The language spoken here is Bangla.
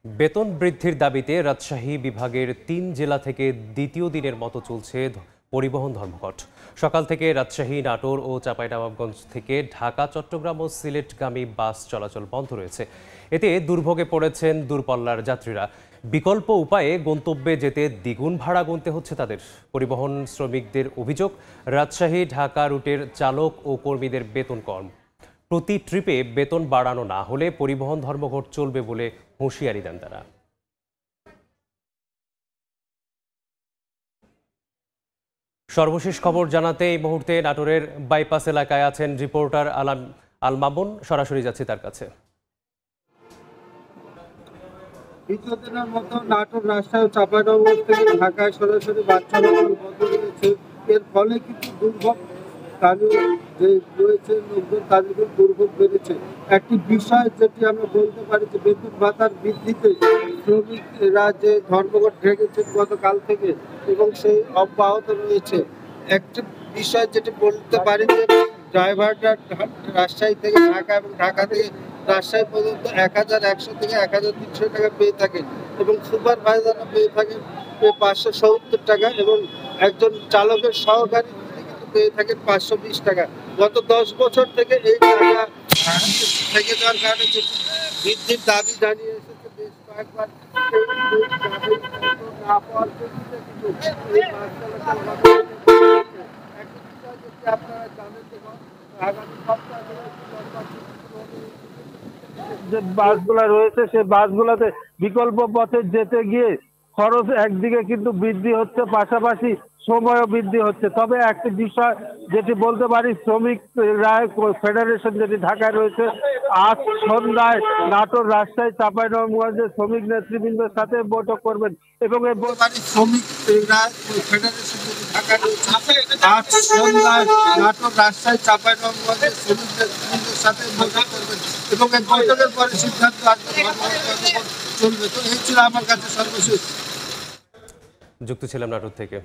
বেতন বৃদ্ধির দাবিতে রাজশাহী বিভাগের ৩ জেলা থেকে দ্বিতীয় দিনের মতো চলছে পরিবহন ধর্মঘট। সকাল থেকে রাজশাহী, নাটোর ও চাঁপাইনবাবগঞ্জ থেকে ঢাকা, চট্টগ্রাম ও সিলেটগামী বাস চলাচল বন্ধ রয়েছে। এতে দুর্ভোগে পড়েছেন দূরপাল্লার যাত্রীরা। বিকল্প উপায়ে গন্তব্যে যেতে দ্বিগুণ ভাড়া গুনতে হচ্ছে তাদের। পরিবহন শ্রমিকদের অভিযোগ, রাজশাহী ঢাকা রুটের চালক ও কর্মীদের বেতন কম। প্রতি ট্রিপে বেতন বাড়ানো না হলে পরিবহন ধর্মঘট চলবে বলে হুঁশিয়ারি দেন তারা। সর্বশেষ খবর জানাতে এই মুহূর্তে নাটোরের বাইপাস এলাকায় আছেন রিপোর্টার আল মামুন। সরাসরি যাচ্ছি তার কাছে। দীর্ঘদিনের মতো নাটোর, রাজশাহী ও চাঁপাইনবাবগঞ্জ থেকে ঢাকায় সরাসরি বাস চলাচল বন্ধ রয়েছে। এর ফলে কিন্তু দুর্ভোগ স্থানীয় যে রয়েছে লোকজন, তাদের দুর্ভোগ বেড়েছে। একটি বিষয় যেটি আমরা বলতে পারি যে বেতন ভাতার বৃদ্ধিতে শ্রমিকরা যে ধর্মঘট ডেকেছেন গতকাল থেকে এবং সেই অব্যাহত রয়েছে। একটি বিষয় যেটি বলতে পারি যে ড্রাইভাররা রাজশাহী থেকে ঢাকা এবং ঢাকা থেকে রাজশাহী পর্যন্ত 1100 থেকে 1300 টাকা পেয়ে থাকেন এবং সুপারভাইজাররা পেয়ে থাকেন 570 টাকা এবং একজন চালকের সহকারী কিন্তু পেয়ে থাকেন 520 টাকা। গত 10 বছর থেকে এই টাকা থেকে যাওয়ার কারণে যে বৃদ্ধির দাবি জানিয়ে এসেছে বেশ কয়েকবার। না পাওয়ার প্রেক্ষিতে কিন্তু এই বাস চলাচল একটি বিষয় যেটি আপনারা জানেন যে আগামী সপ্তাহে যে বাসগুলা রয়েছে সেই বাসগুলাতে বিকল্প পথে যেতে গিয়ে খরচ একদিকে কিন্তু বৃদ্ধি হচ্ছে, পাশাপাশি সময়ও বৃদ্ধি হচ্ছে। তবে একটি বিষয় যেটি বলতে পারি, শ্রমিক রায় ফেডারেশন যেটি ঢাকায় রয়েছে, আজ সন্ধ্যায় নাটোর, রাজশাহী, চাঁপাইনবাবগঞ্জের শ্রমিক নেতৃবৃন্দের সাথে বৈঠক করবেন এবং এই শ্রমিক রায় ফেডারেশন যেটি ঢাকায় রয়েছে, আজ সন্ধ্যায় নাটোর, রাজশাহী, চাঁপাইনবাবগঞ্জের শ্রমিক নেতৃবৃন্দের সাথে বৈঠক করবেন এবং এই বৈঠকের পরে সিদ্ধান্ত চলবে। তো এই ছিল আমার কাছে সর্বশেষ। যুক্ত ছিলাম নাটোর থেকে।